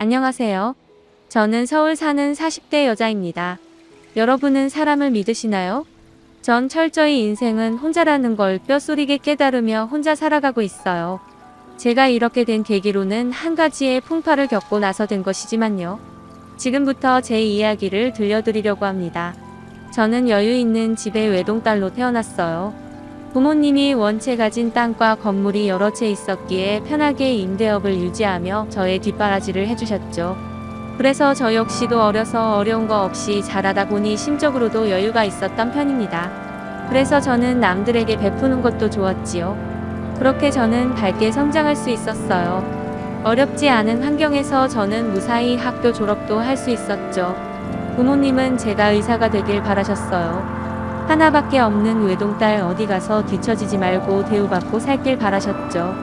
안녕하세요. 저는 서울 사는 40대 여자입니다. 여러분은 사람을 믿으시나요? 전 철저히 인생은 혼자라는 걸 뼈소리게 깨달으며 혼자 살아가고 있어요. 제가 이렇게 된 계기로는 한 가지의 풍파를 겪고 나서 된 것이지만요. 지금부터 제 이야기를 들려드리려고 합니다. 저는 여유 있는 집의 외동딸로 태어났어요. 부모님이 원체 가진 땅과 건물이 여러 채 있었기에 편하게 임대업을 유지하며 저의 뒷바라지를 해주셨죠. 그래서 저 역시도 어려서 어려운 거 없이 자라다 보니 심적으로도 여유가 있었던 편입니다. 그래서 저는 남들에게 베푸는 것도 좋았지요. 그렇게 저는 밝게 성장할 수 있었어요. 어렵지 않은 환경에서 저는 무사히 학교 졸업도 할 수 있었죠. 부모님은 제가 의사가 되길 바라셨어요. 하나밖에 없는 외동딸 어디 가서 뒤처지지 말고 대우받고 살길 바라셨죠.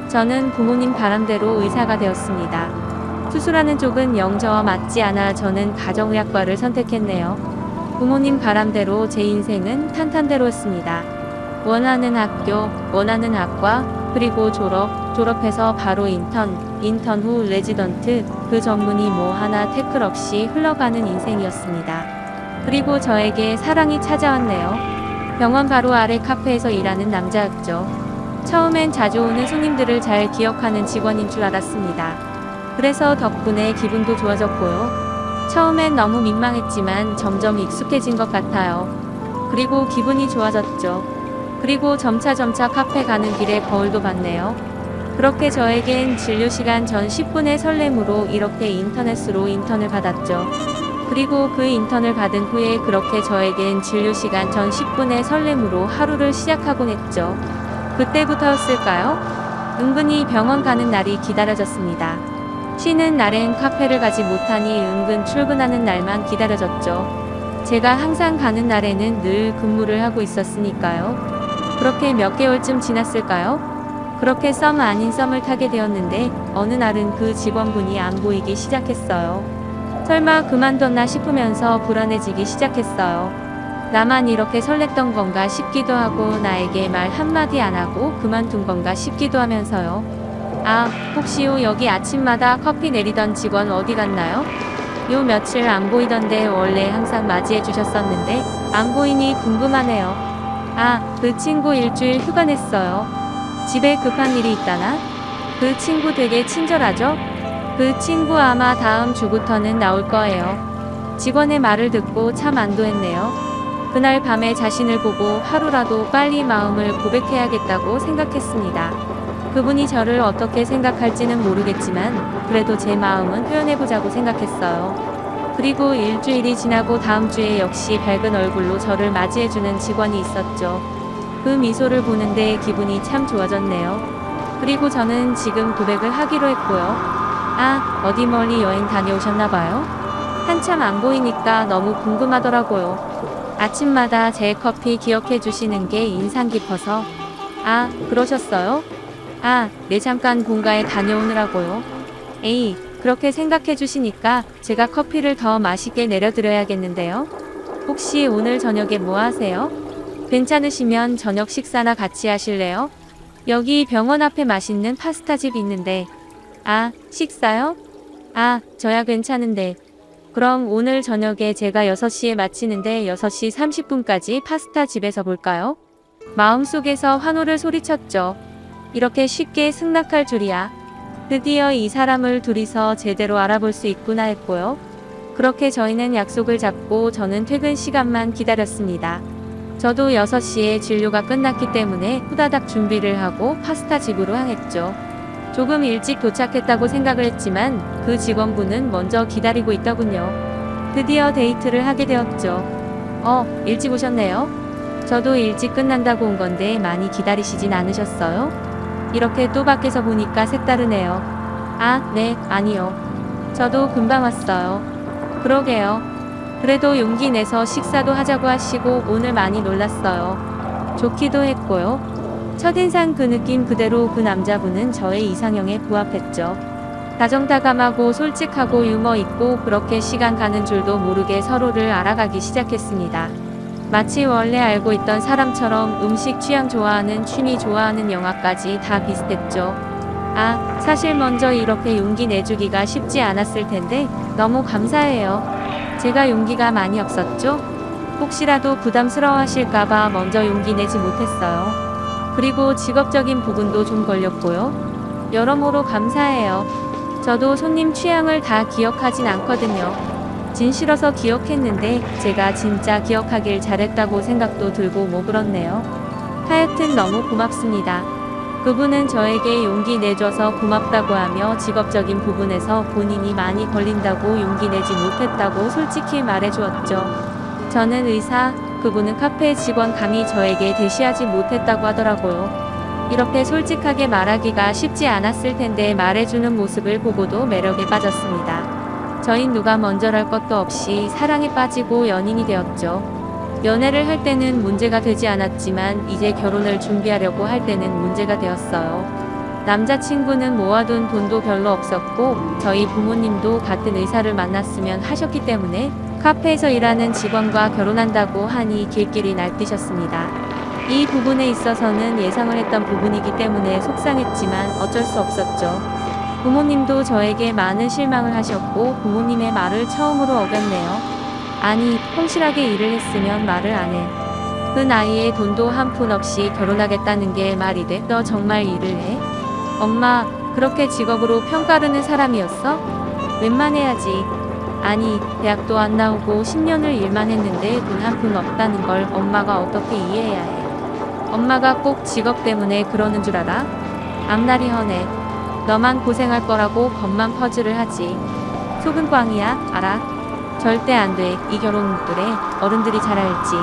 저는 부모님 바람대로 의사가 되었습니다. 수술하는 쪽은 영 저와 맞지 않아 저는 가정의학과를 선택했네요. 부모님 바람대로 제 인생은 탄탄대로였습니다. 원하는 학교, 원하는 학과, 그리고 졸업해서 바로 인턴 후 레지던트, 그 전문이 뭐 하나 태클 없이 흘러가는 인생이었습니다. 그리고 저에게 사랑이 찾아왔네요. 병원 바로 아래 카페에서 일하는 남자였죠. 처음엔 자주 오는 손님들을 잘 기억하는 직원인 줄 알았습니다. 그래서 덕분에 기분도 좋아졌고요. 처음엔 너무 민망했지만 점점 익숙해진 것 같아요. 그리고 기분이 좋아졌죠. 그리고 점차 카페 가는 길에 거울도 봤네요. 그렇게 저에겐 진료시간 전 10분의 설렘으로 이렇게 인터넷으로 인턴을 받았죠. 그리고 그 인턴을 받은 후에 그렇게 저에겐 진료시간 전 10분의 설렘으로 하루를 시작하곤 했죠. 그때부터였을까요? 은근히 병원 가는 날이 기다려졌습니다. 쉬는 날엔 카페를 가지 못하니 은근 출근하는 날만 기다려졌죠. 제가 항상 가는 날에는 늘 근무를 하고 있었으니까요. 그렇게 몇 개월쯤 지났을까요? 그렇게 썸 아닌 썸을 타게 되었는데 어느 날은 그 직원분이 안 보이기 시작했어요. 설마 그만뒀나 싶으면서 불안해지기 시작했어요. 나만 이렇게 설렜던 건가 싶기도 하고 나에게 말 한마디 안 하고 그만둔 건가 싶기도 하면서요. 아, 혹시요 여기 아침마다 커피 내리던 직원 어디 갔나요? 요 며칠 안 보이던데 원래 항상 맞이해 주셨었는데 안 보이니 궁금하네요. 아, 그 친구 일주일 휴가 냈어요. 집에 급한 일이 있다나? 그 친구 되게 친절하죠? 그 친구 아마 다음 주부터는 나올 거예요. 직원의 말을 듣고 참 안도했네요. 그날 밤에 자신을 보고 하루라도 빨리 마음을 고백해야겠다고 생각했습니다. 그분이 저를 어떻게 생각할지는 모르겠지만 그래도 제 마음은 표현해보자고 생각했어요. 그리고 일주일이 지나고 다음 주에 역시 밝은 얼굴로 저를 맞이해주는 직원이 있었죠. 그 미소를 보는데 기분이 참 좋아졌네요. 그리고 저는 지금 고백을 하기로 했고요. 아, 어디 멀리 여행 다녀오셨나봐요? 한참 안 보이니까 너무 궁금하더라고요. 아침마다 제 커피 기억해 주시는 게 인상 깊어서. 아, 그러셨어요? 아, 네 잠깐 본가에 다녀오느라고요. 에이, 그렇게 생각해 주시니까 제가 커피를 더 맛있게 내려드려야겠는데요. 혹시 오늘 저녁에 뭐 하세요? 괜찮으시면 저녁 식사나 같이 하실래요? 여기 병원 앞에 맛있는 파스타집 있는데. 아, 식사요? 아, 저야 괜찮은데. 그럼 오늘 저녁에 제가 6시에 마치는데 6시 30분까지 파스타 집에서 볼까요? 마음속에서 환호를 소리쳤죠. 이렇게 쉽게 승낙할 줄이야. 드디어 이 사람을 둘이서 제대로 알아볼 수 있구나 했고요. 그렇게 저희는 약속을 잡고 저는 퇴근 시간만 기다렸습니다. 저도 6시에 진료가 끝났기 때문에 후다닥 준비를 하고 파스타 집으로 향했죠. 조금 일찍 도착했다고 생각을 했지만 그 직원분은 먼저 기다리고 있더군요. 드디어 데이트를 하게 되었죠. 일찍 오셨네요. 저도 일찍 끝난다고 온 건데 많이 기다리시진 않으셨어요? 이렇게 또 밖에서 보니까 색다르네요. 아, 네, 아니요. 저도 금방 왔어요. 그러게요. 그래도 용기 내서 식사도 하자고 하시고 오늘 많이 놀랐어요. 좋기도 했고요. 첫인상 그 느낌 그대로 그 남자분은 저의 이상형에 부합했죠. 다정다감하고 솔직하고 유머 있고 그렇게 시간 가는 줄도 모르게 서로를 알아가기 시작했습니다. 마치 원래 알고 있던 사람처럼 음식 취향 좋아하는 취미 좋아하는 영화까지 다 비슷했죠. 아, 사실 먼저 이렇게 용기 내주기가 쉽지 않았을 텐데 너무 감사해요. 제가 용기가 많이 없었죠? 혹시라도 부담스러워하실까봐 먼저 용기 내지 못했어요. 그리고 직업적인 부분도 좀 걸렸고요. 여러모로 감사해요. 저도 손님 취향을 다 기억하진 않거든요. 진실어서 기억했는데 제가 진짜 기억하길 잘했다고 생각도 들고 뭐 그렇네요. 하여튼 너무 고맙습니다. 그분은 저에게 용기 내줘서 고맙다고 하며 직업적인 부분에서 본인이 많이 걸린다고 용기 내지 못했다고 솔직히 말해주었죠. 저는 의사, 그분은 카페 직원, 감히 저에게 대시하지 못했다고 하더라고요. 이렇게 솔직하게 말하기가 쉽지 않았을 텐데 말해주는 모습을 보고도 매력에 빠졌습니다. 저희 누가 먼저랄 것도 없이 사랑에 빠지고 연인이 되었죠. 연애를 할 때는 문제가 되지 않았지만 이제 결혼을 준비하려고 할 때는 문제가 되었어요. 남자친구는 모아둔 돈도 별로 없었고 저희 부모님도 같은 의사를 만났으면 하셨기 때문에 카페에서 일하는 직원과 결혼한다고 하니 길길이 날뛰셨습니다. 이 부분에 있어서는 예상을 했던 부분이기 때문에 속상했지만 어쩔 수 없었죠. 부모님도 저에게 많은 실망을 하셨고 부모님의 말을 처음으로 어겼네요. 아니, 성실하게 일을 했으면 말을 안 해. 그 나이에 돈도 한 푼 없이 결혼하겠다는 게 말이 돼? 너 정말 일을 해? 엄마, 그렇게 직업으로 평가르는 사람이었어? 웬만해야지. 아니, 대학도 안 나오고 10년을 일만 했는데 돈 한 푼 없다는 걸 엄마가 어떻게 이해해야 해? 엄마가 꼭 직업 때문에 그러는 줄 알아? 앞날이 훤해. 너만 고생할 거라고 겉만 퍼즐을 하지. 속은 꽝이야, 알아? 절대 안 돼. 이 결혼 그래. 어른들이 잘 알지.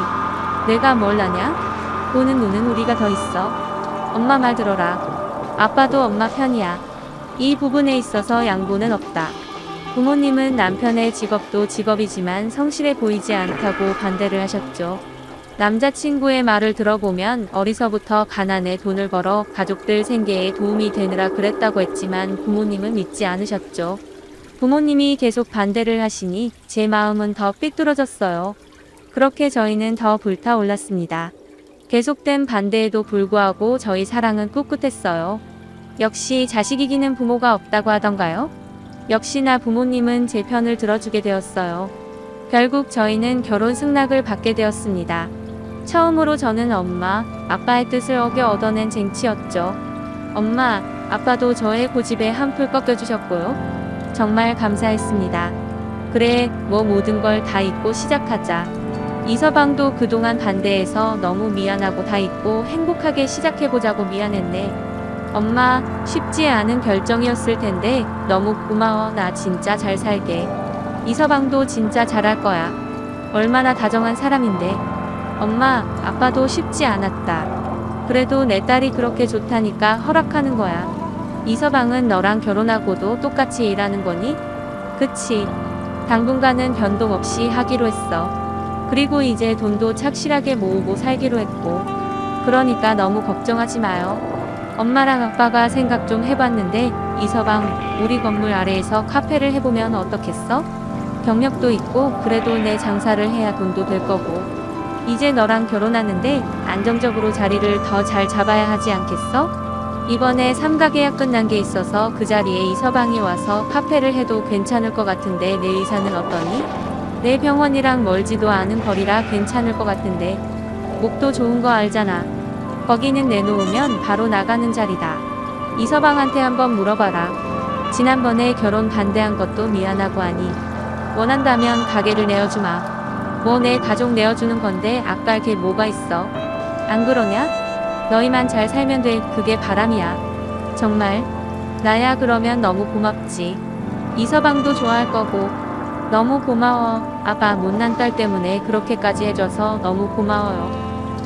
내가 뭘 아냐? 보는 눈은 우리가 더 있어. 엄마 말 들어라. 아빠도 엄마 편이야. 이 부분에 있어서 양보는 없다. 부모님은 남편의 직업도 직업이지만 성실해 보이지 않다고 반대를 하셨죠. 남자친구의 말을 들어보면 어리서부터 가난해 돈을 벌어 가족들 생계에 도움이 되느라 그랬다고 했지만 부모님은 믿지 않으셨죠. 부모님이 계속 반대를 하시니 제 마음은 더 삐뚤어졌어요. 그렇게 저희는 더 불타올랐습니다. 계속된 반대에도 불구하고 저희 사랑은 꿋꿋했어요. 역시 자식 이기는 부모가 없다고 하던가요? 역시나 부모님은 제 편을 들어주게 되었어요. 결국 저희는 결혼 승낙을 받게 되었습니다. 처음으로 저는 엄마, 아빠의 뜻을 어겨 얻어낸 쟁취였죠. 엄마, 아빠도 저의 고집에 한풀 꺾여주셨고요. 정말 감사했습니다. 그래, 뭐 모든 걸 다 잊고 시작하자. 이서방도 그동안 반대해서 너무 미안하고 다 잊고 행복하게 시작해보자고 미안했네. 엄마, 쉽지 않은 결정이었을 텐데 너무 고마워. 나 진짜 잘 살게. 이서방도 진짜 잘할 거야. 얼마나 다정한 사람인데. 엄마, 아빠도 쉽지 않았다. 그래도 내 딸이 그렇게 좋다니까 허락하는 거야. 이서방은 너랑 결혼하고도 똑같이 일하는 거니? 그치. 당분간은 변동 없이 하기로 했어. 그리고 이제 돈도 착실하게 모으고 살기로 했고. 그러니까 너무 걱정하지 마요. 엄마랑 아빠가 생각 좀 해봤는데 이서방, 우리 건물 아래에서 카페를 해보면 어떻겠어? 경력도 있고 그래도 내 장사를 해야 돈도 될 거고. 이제 너랑 결혼하는데 안정적으로 자리를 더 잘 잡아야 하지 않겠어? 이번에 삼가 계약 끝난 게 있어서 그 자리에 이서방이 와서 카페를 해도 괜찮을 것 같은데 내 의사는 어떠니? 내 병원이랑 멀지도 않은 거리라 괜찮을 것 같은데. 목도 좋은 거 알잖아. 거기는 내놓으면 바로 나가는 자리다. 이서방한테 한번 물어봐라. 지난번에 결혼 반대한 것도 미안하고 하니. 원한다면 가게를 내어주마. 뭐 내 가족 내어주는 건데 아까울 게 뭐가 있어. 안 그러냐? 너희만 잘 살면 돼. 그게 바람이야. 정말. 나야 그러면 너무 고맙지. 이서방도 좋아할 거고. 너무 고마워. 아빠 못난 딸 때문에 그렇게까지 해줘서 너무 고마워요.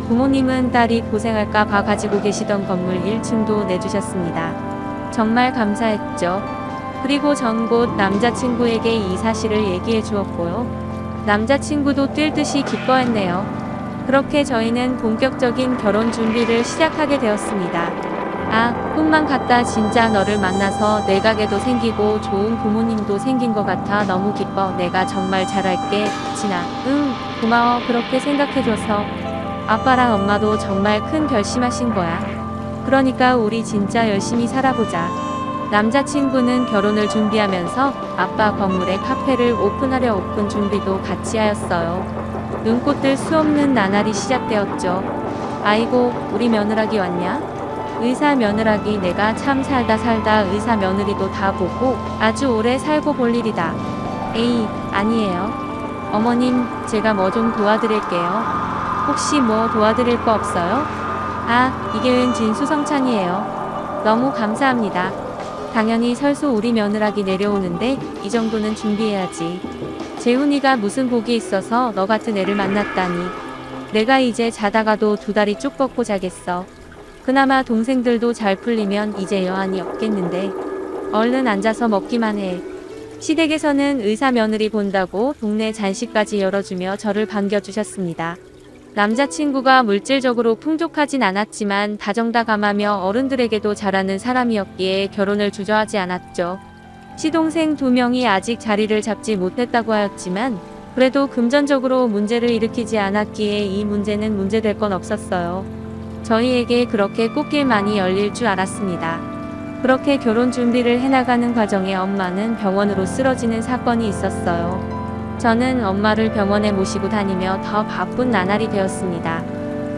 부모님은 딸이 고생할까 봐 가지고 계시던 건물 1층도 내주셨습니다. 정말 감사했죠. 그리고 전 곧 남자친구에게 이 사실을 얘기해 주었고요. 남자친구도 뛸 듯이 기뻐했네요. 그렇게 저희는 본격적인 결혼 준비를 시작하게 되었습니다. 아, 꿈만 같다. 진짜 너를 만나서 내 가게도 생기고 좋은 부모님도 생긴 것 같아 너무 기뻐. 내가 정말 잘할게, 진아. 응, 고마워. 그렇게 생각해줘서. 아빠랑 엄마도 정말 큰 결심하신 거야. 그러니까 우리 진짜 열심히 살아보자. 남자친구는 결혼을 준비하면서 아빠 건물에 카페를 오픈하려 오픈 준비도 같이 하였어요. 눈꽃들 수없는 나날이 시작되었죠. 아이고, 우리 며느라기 왔냐? 의사 며느라기 내가 참 살다 의사 며느리도 다 보고 아주 오래 살고 볼 일이다. 에이, 아니에요. 어머님, 제가 뭐 좀 도와드릴게요. 혹시 뭐 도와드릴 거 없어요? 아, 이게 웬 진수성찬이에요. 너무 감사합니다. 당연히 설수 우리 며느라기 내려오는데 이 정도는 준비해야지. 재훈이가 무슨 복이 있어서 너 같은 애를 만났다니. 내가 이제 자다가도 두 다리 쭉 뻗고 자겠어. 그나마 동생들도 잘 풀리면 이제 여한이 없겠는데. 얼른 앉아서 먹기만 해. 시댁에서는 의사 며느리 본다고 동네 잔치까지 열어주며 저를 반겨주셨습니다. 남자친구가 물질적으로 풍족하진 않았지만 다정다감하며 어른들에게도 잘하는 사람이었기에 결혼을 주저하지 않았죠. 시동생 2명이 아직 자리를 잡지 못했다고 하였지만 그래도 금전적으로 문제를 일으키지 않았기에 이 문제는 문제될 건 없었어요. 저희에게 그렇게 꽃길만이 열릴 줄 알았습니다. 그렇게 결혼 준비를 해나가는 과정에 엄마는 병원으로 쓰러지는 사건이 있었어요. 저는 엄마를 병원에 모시고 다니며 더 바쁜 나날이 되었습니다.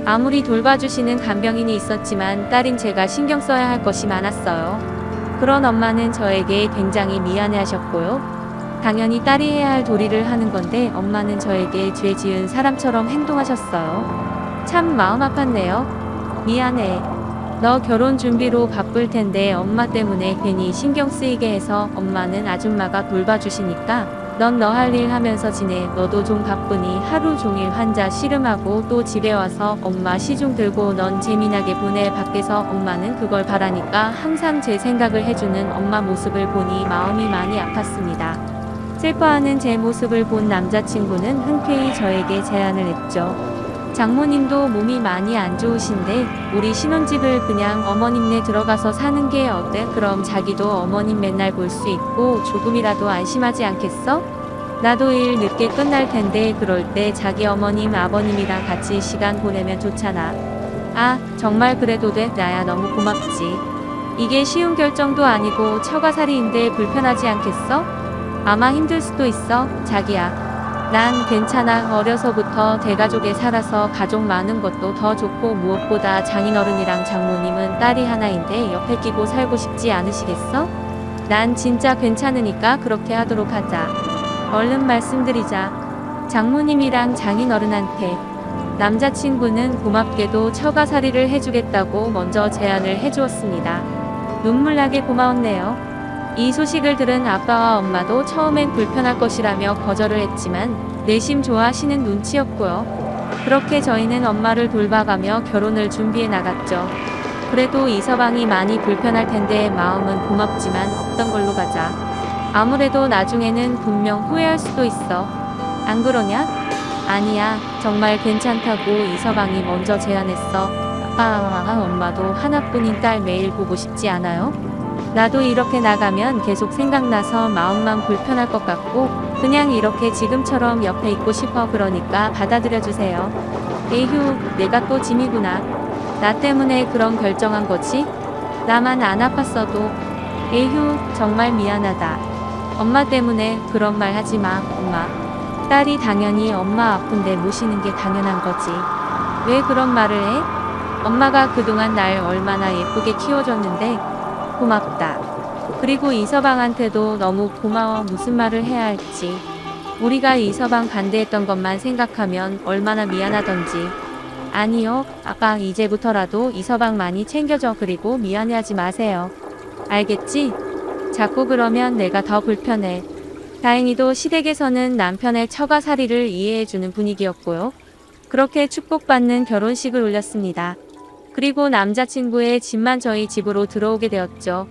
아무리 돌봐주시는 간병인이 있었지만 딸인 제가 신경 써야 할 것이 많았어요. 그런 엄마는 저에게 굉장히 미안해하셨고요. 당연히 딸이 해야 할 도리를 하는 건데 엄마는 저에게 죄 지은 사람처럼 행동하셨어요. 참 마음 아팠네요. 미안해. 너 결혼 준비로 바쁠 텐데 엄마 때문에 괜히 신경 쓰이게 해서 엄마는 아줌마가 돌봐주시니까 넌 너 할 일 하면서 지내. 너도 좀 바쁘니 하루 종일 환자 씨름하고 또 집에 와서 엄마 시중 들고 넌 재미나게 보내. 밖에서 엄마는 그걸 바라니까 항상 제 생각을 해주는 엄마 모습을 보니 마음이 많이 아팠습니다. 슬퍼하는 제 모습을 본 남자친구는 흔쾌히 저에게 제안을 했죠. 장모님도 몸이 많이 안 좋으신데 우리 신혼집을 그냥 어머님네 들어가서 사는 게 어때? 그럼 자기도 어머님 맨날 볼 수 있고 조금이라도 안심하지 않겠어? 나도 일 늦게 끝날 텐데 그럴 때 자기 어머님 아버님이랑 같이 시간 보내면 좋잖아. 아, 정말 그래도 돼? 나야 너무 고맙지. 이게 쉬운 결정도 아니고 처가살이인데 불편하지 않겠어? 아마 힘들 수도 있어, 자기야. 난 괜찮아. 어려서부터 대가족에 살아서 가족 많은 것도 더 좋고 무엇보다 장인어른이랑 장모님은 딸이 하나인데 옆에 끼고 살고 싶지 않으시겠어? 난 진짜 괜찮으니까 그렇게 하도록 하자. 얼른 말씀드리자. 장모님이랑 장인어른한테. 남자친구는 고맙게도 처가살이를 해주겠다고 먼저 제안을 해주었습니다. 눈물나게 고마웠네요. 이 소식을 들은 아빠와 엄마도 처음엔 불편할 것이라며 거절을 했지만 내심 좋아하시는 눈치였고요. 그렇게 저희는 엄마를 돌봐가며 결혼을 준비해 나갔죠. 그래도 이서방이 많이 불편할 텐데 마음은 고맙지만 없던 걸로 가자. 아무래도 나중에는 분명 후회할 수도 있어. 안 그러냐? 아니야, 정말 괜찮다고 이서방이 먼저 제안했어. 아빠와 엄마도 하나뿐인 딸 매일 보고 싶지 않아요? 나도 이렇게 나가면 계속 생각나서 마음만 불편할 것 같고 그냥 이렇게 지금처럼 옆에 있고 싶어. 그러니까 받아들여주세요. 에휴, 내가 또 짐이구나. 나 때문에 그런 결정한 거지? 나만 안 아팠어도. 에휴, 정말 미안하다. 엄마 때문에 그런 말 하지 마, 엄마. 딸이 당연히 엄마 아픈데 모시는 게 당연한 거지. 왜 그런 말을 해? 엄마가 그동안 날 얼마나 예쁘게 키워줬는데 고맙다. 그리고 이서방한테도 너무 고마워. 무슨 말을 해야 할지. 우리가 이서방 반대했던 것만 생각하면 얼마나 미안하던지. 아니요, 아빠 이제부터라도 이서방 많이 챙겨줘. 그리고 미안해하지 마세요. 알겠지? 자꾸 그러면 내가 더 불편해. 다행히도 시댁에서는 남편의 처가살이를 이해해주는 분위기였고요. 그렇게 축복받는 결혼식을 올렸습니다. 그리고 남자친구의 집만 저희 집으로 들어오게 되었죠.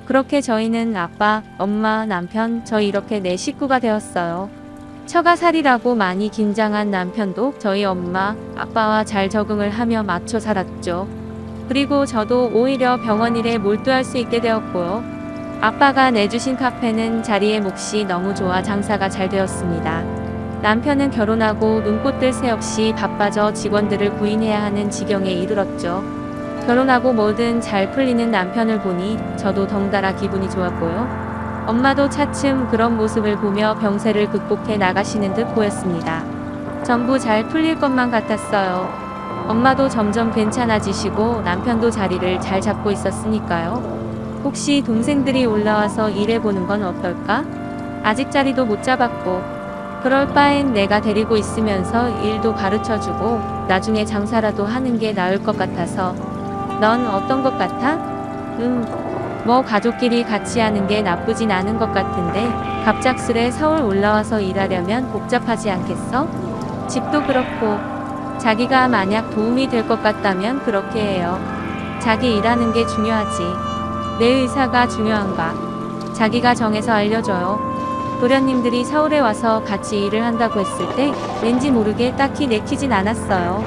그렇게 저희는 아빠, 엄마, 남편, 저 이렇게 4식구가 되었어요. 처가살이라고 많이 긴장한 남편도 저희 엄마, 아빠와 잘 적응을 하며 맞춰 살았죠. 그리고 저도 오히려 병원 일에 몰두할 수 있게 되었고요. 아빠가 내주신 카페는 자리의 몫이 너무 좋아 장사가 잘 되었습니다. 남편은 결혼하고 눈꽃들 새 없이 바빠져 직원들을 구인해야 하는 지경에 이르렀죠. 결혼하고 뭐든 잘 풀리는 남편을 보니 저도 덩달아 기분이 좋았고요. 엄마도 차츰 그런 모습을 보며 병세를 극복해 나가시는 듯 보였습니다. 전부 잘 풀릴 것만 같았어요. 엄마도 점점 괜찮아지시고 남편도 자리를 잘 잡고 있었으니까요. 혹시 동생들이 올라와서 일해보는 건 어떨까? 아직 자리도 못 잡았고 그럴 바엔 내가 데리고 있으면서 일도 가르쳐주고 나중에 장사라도 하는 게 나을 것 같아서. 넌 어떤 것 같아? 뭐 가족끼리 같이 하는 게 나쁘진 않은 것 같은데 갑작스레 서울 올라와서 일하려면 복잡하지 않겠어? 집도 그렇고 자기가 만약 도움이 될 것 같다면 그렇게 해요. 자기 일하는 게 중요하지. 내 의사가 중요한가? 자기가 정해서 알려줘요. 도련님들이 서울에 와서 같이 일을 한다고 했을 때 왠지 모르게 딱히 내키진 않았어요.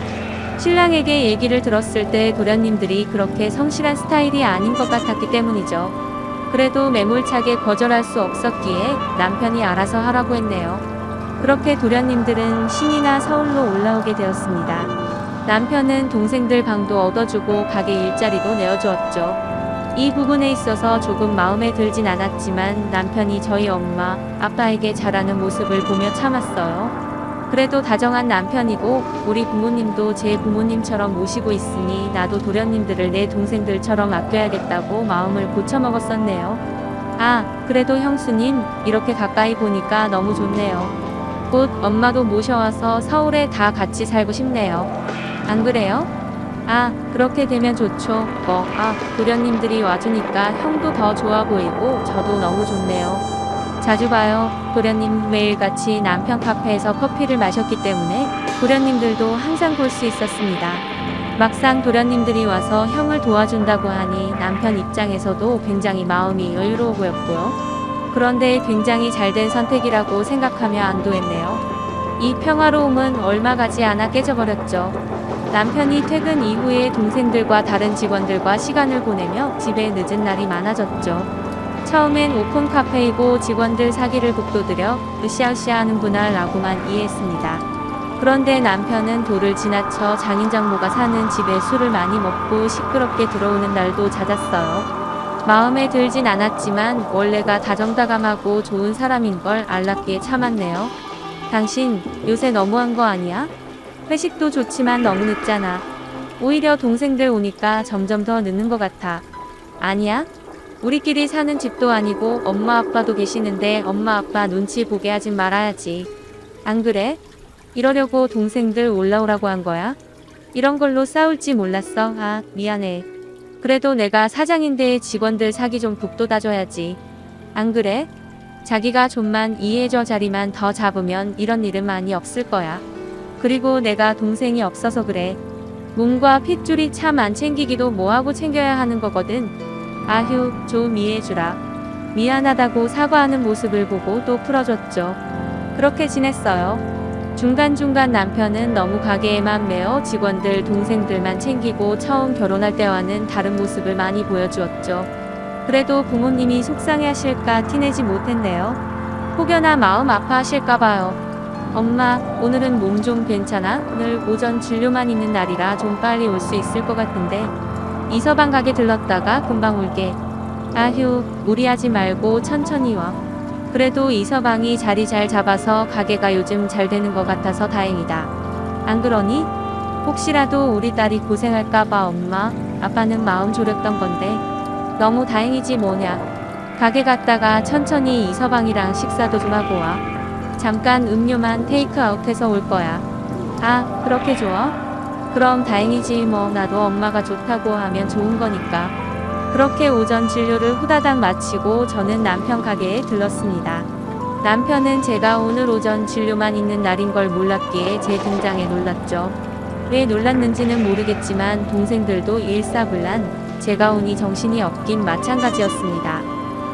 신랑에게 얘기를 들었을 때 도련님들이 그렇게 성실한 스타일이 아닌 것 같았기 때문이죠. 그래도 매몰차게 거절할 수 없었기에 남편이 알아서 하라고 했네요. 그렇게 도련님들은 신이나 서울로 올라오게 되었습니다. 남편은 동생들 방도 얻어주고 가게 일자리도 내어주었죠. 이 부분에 있어서 조금 마음에 들진 않았지만 남편이 저희 엄마, 아빠에게 잘하는 모습을 보며 참았어요. 그래도 다정한 남편이고 우리 부모님도 제 부모님처럼 모시고 있으니 나도 도련님들을 내 동생들처럼 아껴야겠다고 마음을 고쳐먹었었네요. 아, 그래도 형수님, 이렇게 가까이 보니까 너무 좋네요. 곧 엄마도 모셔와서 서울에 다 같이 살고 싶네요. 안 그래요? 아, 그렇게 되면 좋죠. 도련님들이 와주니까 형도 더 좋아 보이고 저도 너무 좋네요. 자주 봐요. 도련님 매일같이 남편 카페에서 커피를 마셨기 때문에 도련님들도 항상 볼 수 있었습니다. 막상 도련님들이 와서 형을 도와준다고 하니 남편 입장에서도 굉장히 마음이 여유로워 보였고요. 그런데 굉장히 잘된 선택이라고 생각하며 안도했네요. 이 평화로움은 얼마 가지 않아 깨져버렸죠. 남편이 퇴근 이후에 동생들과 다른 직원들과 시간을 보내며 집에 늦은 날이 많아졌죠. 처음엔 오픈 카페이고 직원들 사기를 북돋으려 으쌰으쌰 하는구나 라고만 이해했습니다. 그런데 남편은 도를 지나쳐 장인장모가 사는 집에 술을 많이 먹고 시끄럽게 들어오는 날도 잦았어요. 마음에 들진 않았지만 원래가 다정다감하고 좋은 사람인 걸 알랍기에 참았네요. 당신 요새 너무한 거 아니야? 회식도 좋지만 너무 늦잖아. 오히려 동생들 오니까 점점 더 늦는 것 같아. 아니야? 우리끼리 사는 집도 아니고 엄마 아빠도 계시는데 엄마 아빠 눈치 보게 하진 말아야지. 안 그래? 이러려고 동생들 올라오라고 한 거야? 이런 걸로 싸울지 몰랐어. 아, 미안해. 그래도 내가 사장인데 직원들 사기 좀 북돋아줘야지. 안 그래? 자기가 좀만 이해해줘. 자리만 더 잡으면 이런 일은 많이 없을 거야. 그리고 내가 동생이 없어서 그래. 몸과 핏줄이 참 안 챙기기도 뭐하고 챙겨야 하는 거거든. 아휴, 좀 이해해주라. 미안하다고 사과하는 모습을 보고 또 풀어줬죠. 그렇게 지냈어요. 중간중간 남편은 너무 가게에만 매어 직원들 동생들만 챙기고 처음 결혼할 때와는 다른 모습을 많이 보여주었죠. 그래도 부모님이 속상해하실까 티내지 못했네요. 혹여나 마음 아파하실까봐요. 엄마, 오늘은 몸 좀 괜찮아? 오늘 오전 진료만 있는 날이라 좀 빨리 올 수 있을 것 같은데. 이서방 가게 들렀다가 금방 올게. 아휴, 무리하지 말고 천천히 와. 그래도 이서방이 자리 잘 잡아서 가게가 요즘 잘 되는 것 같아서 다행이다. 안 그러니? 혹시라도 우리 딸이 고생할까봐 엄마, 아빠는 마음 졸였던 건데. 너무 다행이지 뭐냐. 가게 갔다가 천천히 이서방이랑 식사도 좀 하고 와. 잠깐 음료만 테이크아웃해서 올 거야. 아, 그렇게 좋아? 그럼 다행이지 뭐. 나도 엄마가 좋다고 하면 좋은 거니까. 그렇게 오전 진료를 후다닥 마치고 저는 남편 가게에 들렀습니다. 남편은 제가 오늘 오전 진료만 있는 날인 걸 몰랐기에 제 등장에 놀랐죠. 왜 놀랐는지는 모르겠지만 동생들도 일사불란 제가 오니 정신이 없긴 마찬가지였습니다.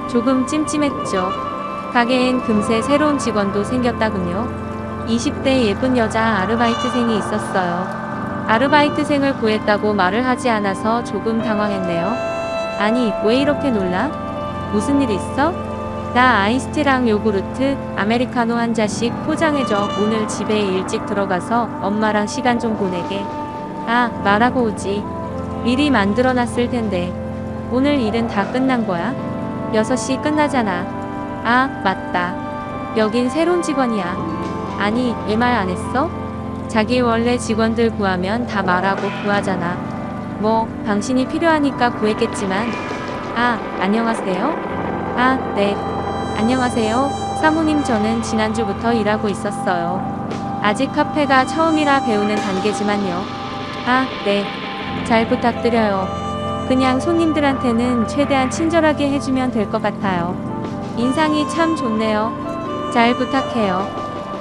조금 찜찜했죠. 가게엔 금세 새로운 직원도 생겼다군요. 20대 예쁜 여자 아르바이트생이 있었어요. 아르바이트생을 구했다고 말을 하지 않아서 조금 당황했네요. 아니, 왜 이렇게 놀라? 무슨 일 있어? 나 아이스티랑 요구르트, 아메리카노 한 잔씩 포장해줘. 오늘 집에 일찍 들어가서 엄마랑 시간 좀 보내게. 아, 말하고 오지. 미리 만들어놨을 텐데. 오늘 일은 다 끝난 거야? 6시 끝나잖아. 아, 맞다. 여긴 새로운 직원이야. 아니, 왜 말 안 했어? 자기 원래 직원들 구하면 다 말하고 구하잖아. 뭐, 당신이 필요하니까 구했겠지만. 아, 안녕하세요? 아, 네. 안녕하세요. 사모님, 저는 지난주부터 일하고 있었어요. 아직 카페가 처음이라 배우는 단계지만요. 아, 네. 잘 부탁드려요. 그냥 손님들한테는 최대한 친절하게 해주면 될 것 같아요. 인상이 참 좋네요. 잘 부탁해요.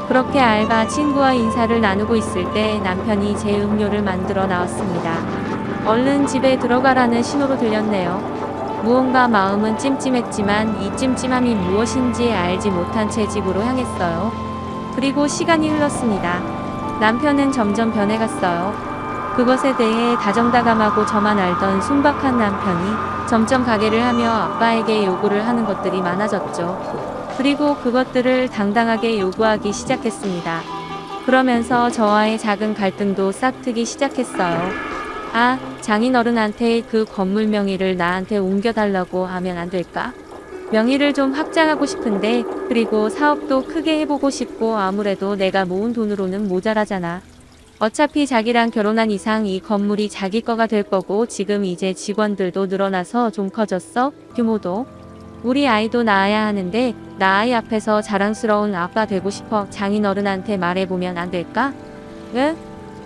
그렇게 알바 친구와 인사를 나누고 있을 때 남편이 제 음료를 만들어 나왔습니다. 얼른 집에 들어가라는 신호로 들렸네요. 무언가 마음은 찜찜했지만 이 찜찜함이 무엇인지 알지 못한 채 집으로 향했어요. 그리고 시간이 흘렀습니다. 남편은 점점 변해갔어요. 그것에 대해 다정다감하고 저만 알던 순박한 남편이 점점 가게를 하며 아빠에게 요구를 하는 것들이 많아졌죠. 그리고 그것들을 당당하게 요구하기 시작했습니다. 그러면서 저와의 작은 갈등도 싹트기 시작했어요. 아, 장인어른한테 그 건물 명의를 나한테 옮겨달라고 하면 안 될까? 명의를 좀 확장하고 싶은데, 그리고 사업도 크게 해보고 싶고 아무래도 내가 모은 돈으로는 모자라잖아. 어차피 자기랑 결혼한 이상 이 건물이 자기 거가 될 거고 지금 이제 직원들도 늘어나서 좀 커졌어, 규모도. 우리 아이도 낳아야 하는데 나 아이 앞에서 자랑스러운 아빠 되고 싶어. 장인어른한테 말해보면 안 될까? 응?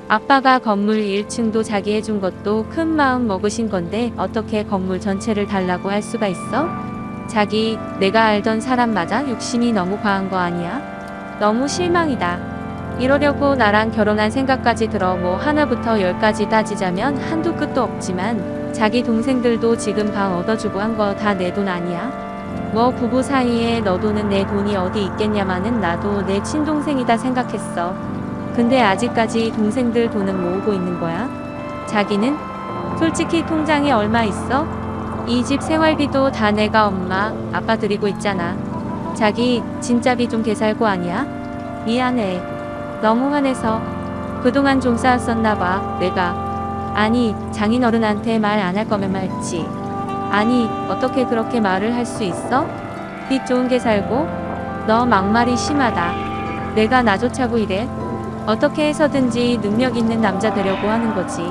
아빠가 건물 1층도 자기 해준 것도 큰 마음 먹으신 건데 어떻게 건물 전체를 달라고 할 수가 있어? 자기, 내가 알던 사람 맞아? 욕심이 너무 과한 거 아니야? 너무 실망이다. 이러려고 나랑 결혼한 생각까지 들어. 뭐 하나부터 10까지 따지자면 한두 끝도 없지만 자기 동생들도 지금 방 얻어주고 한 거 다 내 돈 아니야? 뭐 부부 사이에 너 돈은 내 돈이 어디 있겠냐마는 나도 내 친동생이다 생각했어. 근데 아직까지 동생들 돈은 모으고 있는 거야? 자기는? 솔직히 통장에 얼마 있어? 이 집 생활비도 다 내가 엄마, 아빠 드리고 있잖아. 자기, 진짜 비 좀 개살고 아니야? 미안해. 너무 화내서. 그동안 좀 쌓았었나 봐, 내가. 아니, 장인어른한테 말 안 할 거면 말지. 아니, 어떻게 그렇게 말을 할 수 있어? 빚 좋은 게 살고? 너 막말이 심하다. 내가 나조차고 이래? 어떻게 해서든지 능력 있는 남자 되려고 하는 거지.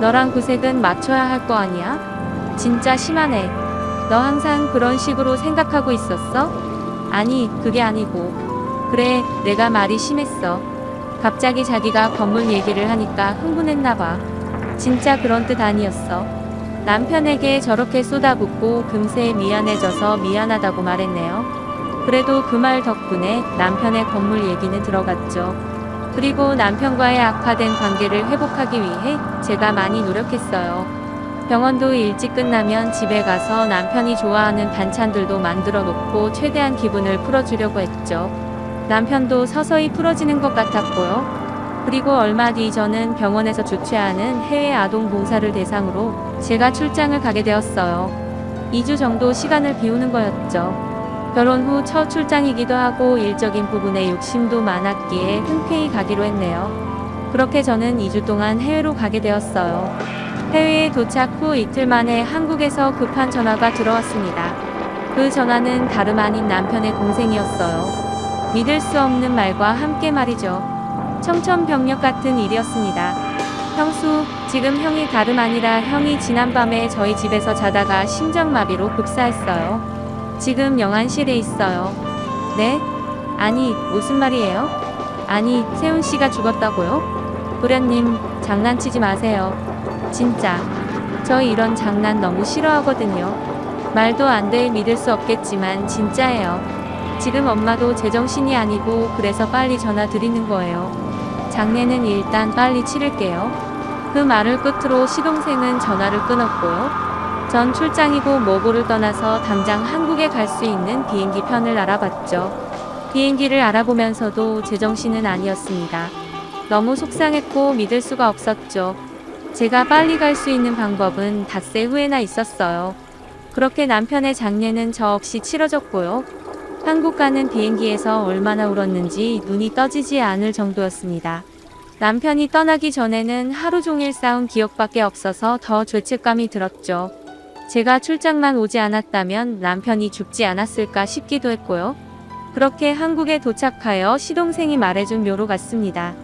너랑 구색은 맞춰야 할 거 아니야? 진짜 심하네. 너 항상 그런 식으로 생각하고 있었어? 아니, 그게 아니고. 그래, 내가 말이 심했어. 갑자기 자기가 건물 얘기를 하니까 흥분했나 봐. 진짜 그런 뜻 아니었어. 남편에게 저렇게 쏟아붓고 금세 미안해져서 미안하다고 말했네요. 그래도 그 말 덕분에 남편의 건물 얘기는 들어갔죠. 그리고 남편과의 악화된 관계를 회복하기 위해 제가 많이 노력했어요. 병원도 일찍 끝나면 집에 가서 남편이 좋아하는 반찬들도 만들어 놓고 최대한 기분을 풀어주려고 했죠. 남편도 서서히 풀어지는 것 같았고요. 그리고 얼마 뒤 저는 병원에서 주최하는 해외 아동 봉사를 대상으로 제가 출장을 가게 되었어요. 2주 정도 시간을 비우는 거였죠. 결혼 후 첫 출장이기도 하고 일적인 부분에 욕심도 많았기에 흔쾌히 가기로 했네요. 그렇게 저는 2주 동안 해외로 가게 되었어요. 해외에 도착 후 이틀 만에 한국에서 급한 전화가 들어왔습니다. 그 전화는 다름 아닌 남편의 동생이었어요. 믿을 수 없는 말과 함께 말이죠. 청천벽력 같은 일이었습니다. 형수, 지금 형이 다름 아니라 형이 지난밤에 저희 집에서 자다가 심장마비로 급사했어요. 지금 영안실에 있어요. 네? 아니, 무슨 말이에요? 아니, 세훈 씨가 죽었다고요? 도련님, 장난치지 마세요. 진짜. 저 이런 장난 너무 싫어하거든요. 말도 안 돼 믿을 수 없겠지만 진짜예요. 지금 엄마도 제정신이 아니고 그래서 빨리 전화 드리는 거예요. 장례는 일단 빨리 치를게요. 그 말을 끝으로 시동생은 전화를 끊었고요. 전 출장이고 뭐고를 떠나서 당장 한국에 갈 수 있는 비행기 편을 알아봤죠. 비행기를 알아보면서도 제정신은 아니었습니다. 너무 속상했고 믿을 수가 없었죠. 제가 빨리 갈 수 있는 방법은 닷새 후에나 있었어요. 그렇게 남편의 장례는 저 없이 치러졌고요. 한국 가는 비행기에서 얼마나 울었는지 눈이 떠지지 않을 정도였습니다. 남편이 떠나기 전에는 하루 종일 싸운 기억밖에 없어서 더 죄책감이 들었죠. 제가 출장만 오지 않았다면 남편이 죽지 않았을까 싶기도 했고요. 그렇게 한국에 도착하여 시동생이 말해준 묘로 갔습니다.